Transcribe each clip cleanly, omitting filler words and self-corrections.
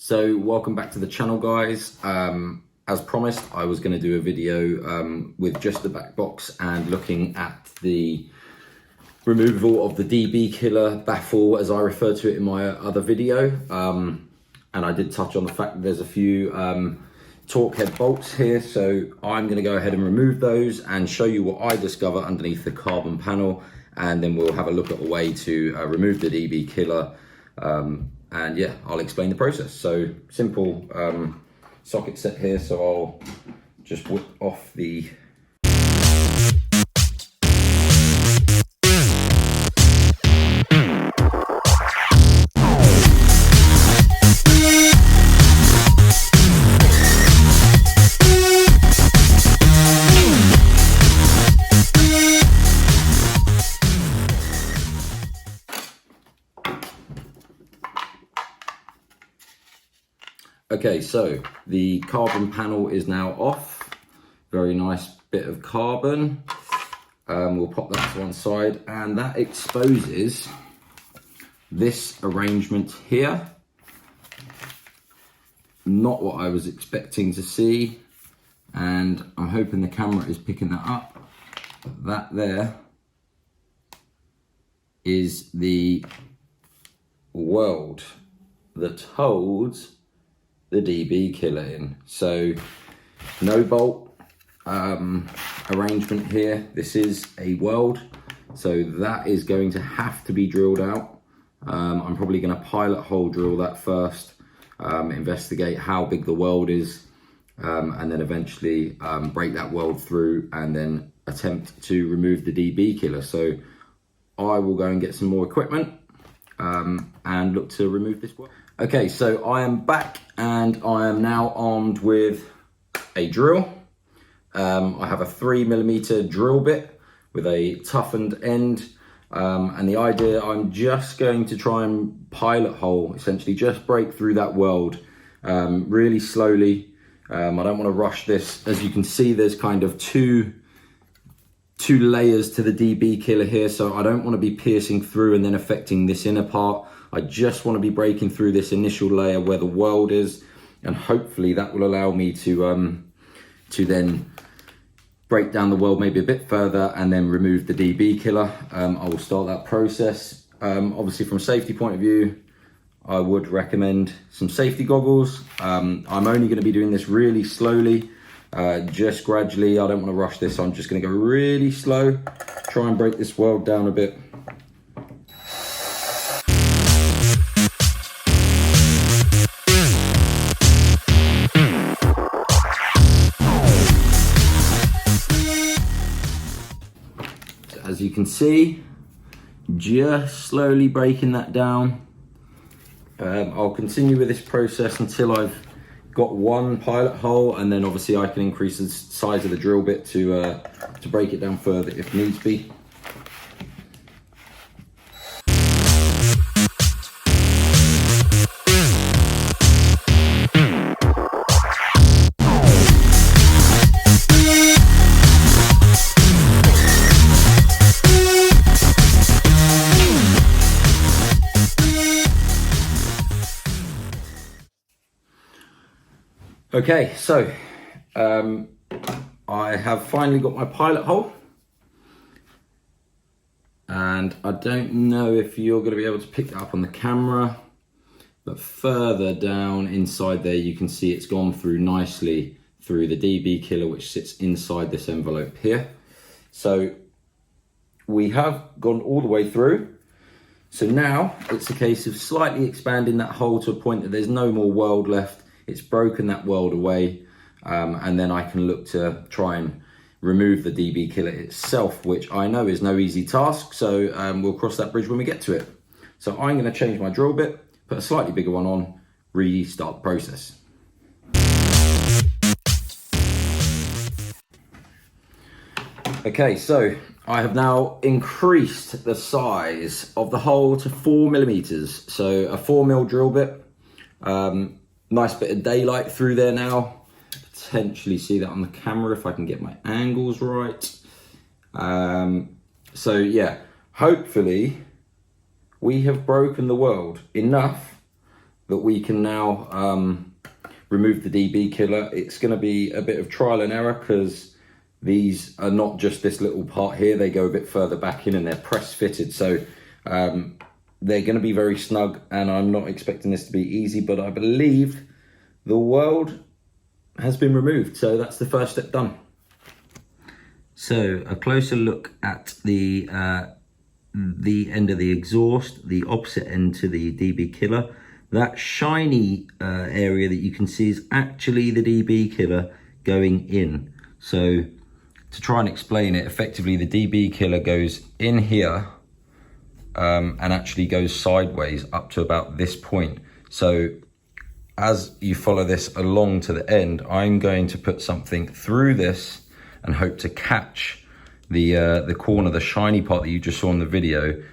So welcome back to the channel, guys. As promised, I was going to do a video with just the back box and looking at the removal of the DB killer baffle, as I refer to it in my other video. And I did touch on the fact that there's a few torque head bolts here, so I'm going to go ahead and remove those and show you what I discover underneath the carbon panel, and then we'll have a look at a way to remove the DB killer. And yeah, I'll explain the process. So simple socket set here, so I'll just whip off the Okay, so the carbon panel is now off. Very nice bit of carbon. We'll pop that to one side, and that exposes this arrangement here. Not what I was expecting to see, and I'm hoping the camera is picking that up. That there is the weld that holds the DB killer in. So no bolt arrangement here. This is a weld, so that is going to have to be drilled out. I'm probably going to pilot hole drill that first, investigate how big the weld is, and then eventually break that weld through and then attempt to remove the DB killer. So I will go and get some more equipment and look to remove this weld. Okay, so I am back and I am now armed with a drill. I have a 3mm drill bit with a toughened end. And the idea, I'm just going to try and pilot hole, essentially just break through that weld really slowly. I don't want to rush this. As you can see, there's kind of two layers to the DB killer here, so I don't want to be piercing through and then affecting this inner part. I just want to be breaking through this initial layer where the weld is, and hopefully that will allow me to then break down the weld maybe a bit further and then remove the DB killer. I will start that process. Obviously, from a safety point of view, I would recommend some safety goggles. I'm only going to be doing this really slowly, just gradually. I don't want to rush this. I'm just going to go really slow, try and break this weld down a bit. As you can see, just slowly breaking that down. I'll continue with this process until I've got one pilot hole, and then obviously I can increase the size of the drill bit to break it down further if needs be. Okay, so I have finally got my pilot hole, and I don't know if you're going to be able to pick that up on the camera, but further down inside there you can see it's gone through nicely through the DB killer, which sits inside this envelope here. So we have gone all the way through. So now it's a case of slightly expanding that hole to a point that there's no more weld left. It's broken that weld away, and then I can look to try and remove the DB killer itself, which I know is no easy task, so we'll cross that bridge when we get to it. So I'm going to change my drill bit, put a slightly bigger one on, restart the process. Okay, so I have now increased the size of the hole to 4mm, so a 4mm drill bit. Nice bit of daylight through there now. Potentially see that on the camera if I can get my angles right. So yeah, hopefully we have broken the weld enough that we can now remove the DB killer. It's going to be a bit of trial and error because these are not just this little part here, they go a bit further back in and they're press fitted. So they're going to be very snug, and I'm not expecting this to be easy, but I believe the weld has been removed. So that's the first step done. So a closer look at the end of the exhaust, the opposite end to the DB killer. That shiny area that you can see is actually the DB killer going in. So to try and explain it, effectively the DB killer goes in here and actually goes sideways up to about this point. So as you follow this along to the end, I'm going to put something through this and hope to catch the corner, the shiny part that you just saw in the video.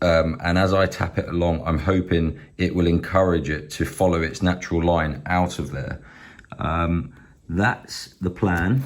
And as I tap it along, I'm hoping it will encourage it to follow its natural line out of there. That's the plan.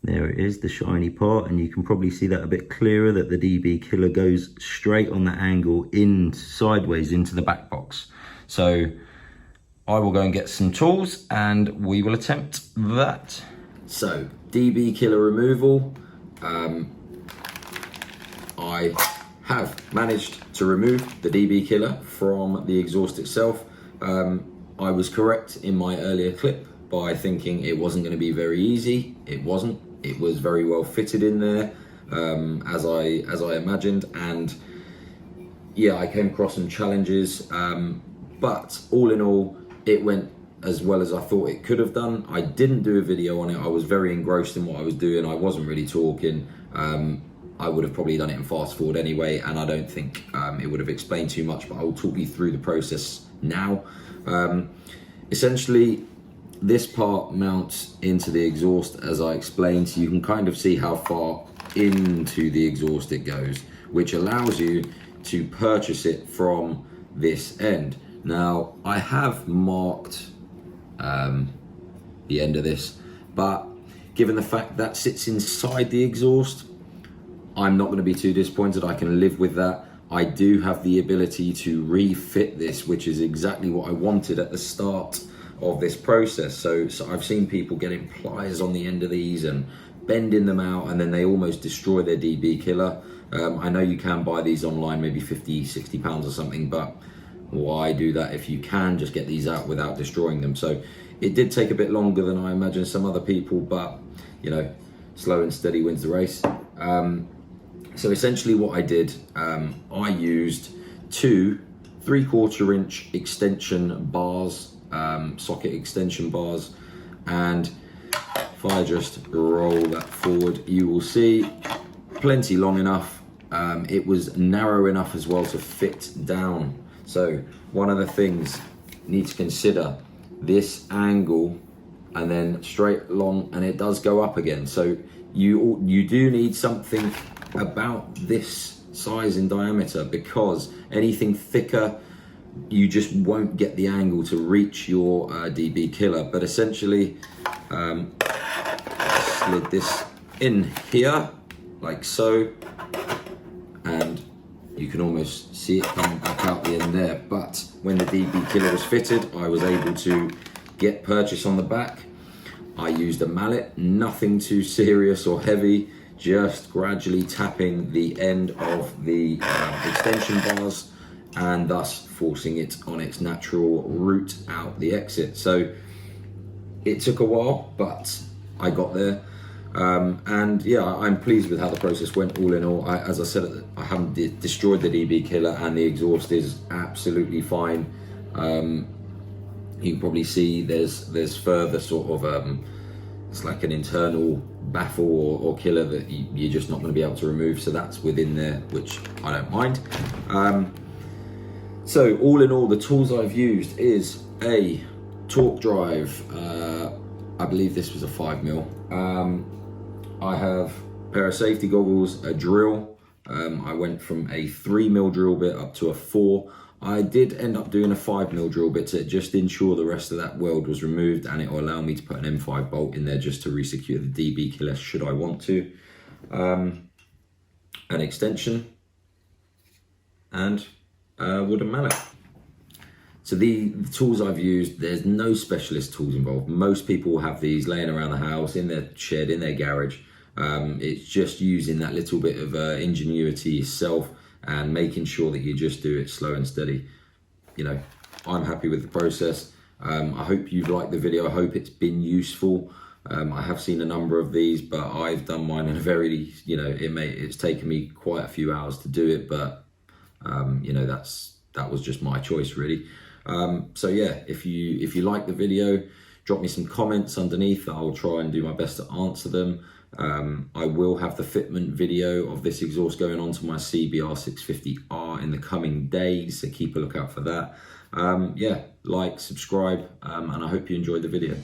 There it is, the shiny part, and you can probably see that a bit clearer, that the DB killer goes straight on that angle in sideways into the back box. So I will go and get some tools and we will attempt that. So DB killer removal. I have managed to remove the DB killer from the exhaust itself. I was correct in my earlier clip by thinking it wasn't going to be very easy. It wasn't. It was very well fitted in there, as I imagined, and yeah, I came across some challenges, but all in all, it went as well as I thought it could have done. I didn't do a video on it. I was very engrossed in what I was doing. I wasn't really talking. I would have probably done it in fast forward anyway, and I don't think it would have explained too much, but I will talk you through the process now. Essentially, this part mounts into the exhaust as I explained, so you can kind of see how far into the exhaust it goes, which allows you to purchase it from this end. Now, I have marked the end of this, but given the fact that sits inside the exhaust, I'm not going to be too disappointed. I can live with that. I do have the ability to refit this, which is exactly what I wanted at the start of this process. So I've seen people getting pliers on the end of these and bending them out, and then they almost destroy their DB killer. I know you can buy these online, maybe 50, 60 pounds or something, but why do that if you can just get these out without destroying them? So it did take a bit longer than I imagined some other people, but you know, slow and steady wins the race. So essentially what I did, I used two 3/4 inch extension bars, socket extension bars, and if I just roll that forward, you will see plenty long enough. It was narrow enough as well to fit down. So one of the things you need to consider, this angle and then straight along, and it does go up again. So you do need something about this size in diameter, because anything thicker, you just won't get the angle to reach your DB killer. But essentially, slid this in here like so, and you can almost see it coming back out the end there. But when the DB killer was fitted, I was able to get purchase on the back. I used a mallet, nothing too serious or heavy, just gradually tapping the end of the extension bars and thus forcing it on its natural route out the exit. So it took a while, but I got there. And yeah, I'm pleased with how the process went all in all. As I said, I haven't destroyed the DB killer, and the exhaust is absolutely fine. You can probably see there's further sort of, it's like an internal baffle or killer that you're just not going to be able to remove. So that's within there, which I don't mind. So all in all, the tools I've used is a torque drive. I believe this was a 5mm. I have a pair of safety goggles, a drill. I went from a 3mm drill bit up to a 4. I did end up doing a 5mm drill bit to just ensure the rest of that weld was removed, and it will allow me to put an M5 bolt in there just to resecure the DB killer should I want to. An extension and a wooden mallet. So the tools I've used, there's no specialist tools involved. Most people have these laying around the house, in their shed, in their garage. It's just using that little bit of ingenuity yourself and making sure that you just do it slow and steady. You know, I'm happy with the process. I hope you've liked the video. I hope it's been useful. I have seen a number of these, but I've done mine in a very, you know, it's taken me quite a few hours to do it, but you know, that was just my choice, really. So yeah, if you like the video, drop me some comments underneath. I'll try and do my best to answer them. I will have the fitment video of this exhaust going on to my CBR650R in the coming days, so keep a lookout for that. Yeah, like, subscribe, and I hope you enjoyed the video.